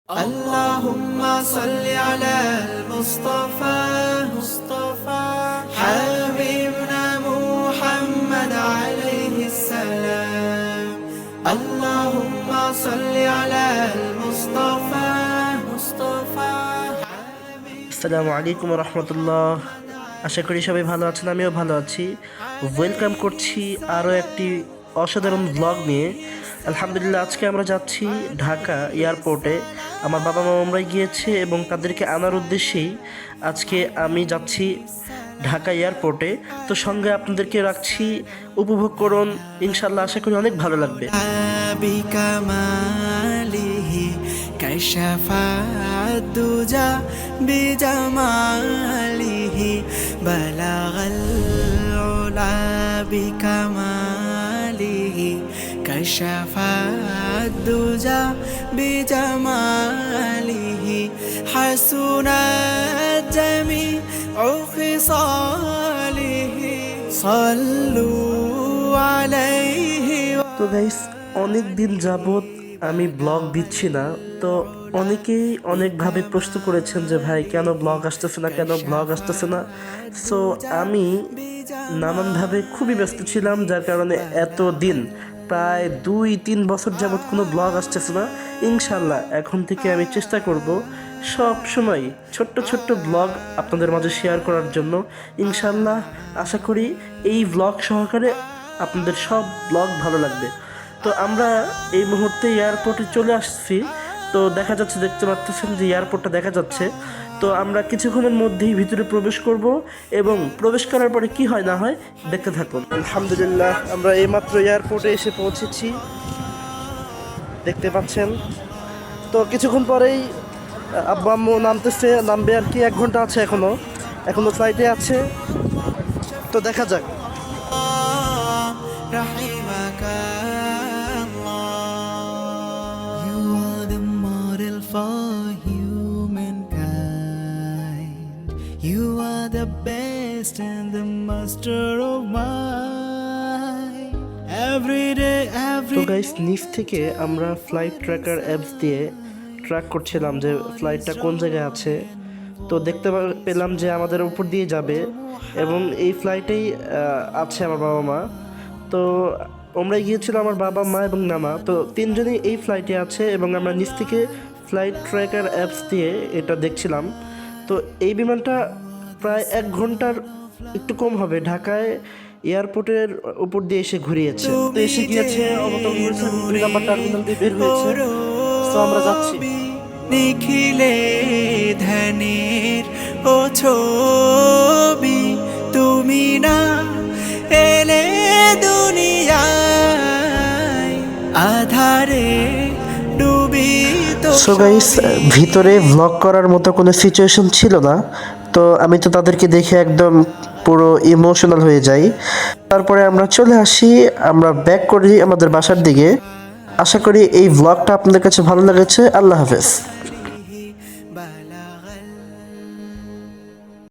اللهم صل على المصطفى حبيبنا محمد عليه السلام اللهم صل على المصطفى আসসালামু আলাইকুম রহমতুল্লাহ। আশা করি সবাই ভালো আছেন, আমিও ভালো আছি। ওয়েলকাম করছি আরও একটি অসাধারণ ব্লগ নিয়ে। আলহামদুলিল্লাহ, আজকে আমরা যাচ্ছি ঢাকা এয়ারপোর্টে। আমার বাবা মা আমরাই গিয়েছে এবং তাদেরকে আনার উদ্দেশ্যেই আজকে আমি যাচ্ছি ঢাকা এয়ারপোর্টে। তো সঙ্গে আপনাদেরকে রাখছি, উপভোগ করুন, ইনশাল্লাহ আশা করি অনেক ভালো লাগবে। كشف الدجى بجماله بلغ العلا بكماله كشف الدجى بجماله حسنت جميع خصاله صلوا عليه। তো গাইস, অনেক দিন যাবত আমি ব্লগ দিচ্ছি না, তো অনেকেই অনেকভাবে প্রশ্ন করেছেন যে ভাই কেন ব্লগ আসতেছে না। সো আমি নানানভাবে খুবই ব্যস্ত ছিলাম, যার কারণে এত দিন প্রায় 2-3 বছর যাবত কোনো ব্লগ আসতেছে না। ইনশাল্লাহ এখন থেকে আমি চেষ্টা করব সব সময় ছোট্ট ছোট্ট ব্লগ আপনাদের মাঝে শেয়ার করার জন্য। ইনশাল্লাহ আশা করি এই ব্লগ সহকারে আপনাদের সব ব্লগ ভালো লাগবে। তো আমরা এই মুহূর্তে এয়ারপোর্টে চলে আসছি। তো দেখা যাচ্ছে, দেখতে পাচ্ছেন যে এয়ারপোর্টটা দেখা যাচ্ছে। তো আমরা কিছুক্ষণের মধ্যেই ভিতরে প্রবেশ করব এবং প্রবেশ করার পরে কি হয় না হয় দেখতে থাকুন। আলহামদুলিল্লাহ, আমরা এইমাত্র এয়ারপোর্টে এসে পৌঁছেছি, দেখতে পাচ্ছেন। তো কিছুক্ষণ পরেই আব্বু আম্মু নামবে আর কি। 1 ঘন্টা আছে, এখনো ফ্লাইটে আছে। তো দেখা যাক। رحمك الله You are the model for humankind You are the best and the master of mine Every day তো গাইস, নিচ থেকে আমরা ফ্লাইট ট্র্যাকার অ্যাপস দিয়ে ট্র্যাক করছিলাম যে ফ্লাইটটা কোন জায়গায় আছে। তো দেখতে পেলাম যে আমাদের উপর দিয়ে যাবে এবং এই ফ্লাইটেই আছে আমার বাবা মা। তো আমরাই গিয়েছিল, আমার বাবা মা এবং নানা। তো 3 জনই এই ফ্লাইটে আছে এবং আমরা নিচ থেকে ফ্লাইট ট্র্যাকার অ্যাপস দিয়ে এটা দেখছিলাম। তো এই বিমানটা প্রায় 1 ঘন্টার একটু কম হবে ঢাকায় এয়ারপোর্টের উপর দিয়ে এসে ঘুরিয়েছে। তো এসে গিয়েছে, অবতরণ করেছে, 2 নাম্বার টার্মিনাল দিয়ে বের হয়েছে। তো আমরা যাচ্ছি। নিখিলে ধ্যানের ও ছবি তুমি না এলে দুনিয়ায় আধারে ডুবি। সো গাইস, ভিতরে ভ্লগ করার মতো কোনো সিচুয়েশন ছিল না। তো আমি তো তাদেরকে দেখে একদম পুরো ইমোশনাল হয়ে যাই। তারপরে আমরা চলে আসি, আমরা ব্যাক করি আমাদের বাসার দিকে। আশা করি এই ভ্লগটা আপনাদের কাছে ভালো লেগেছে। আল্লাহ হাফেজ।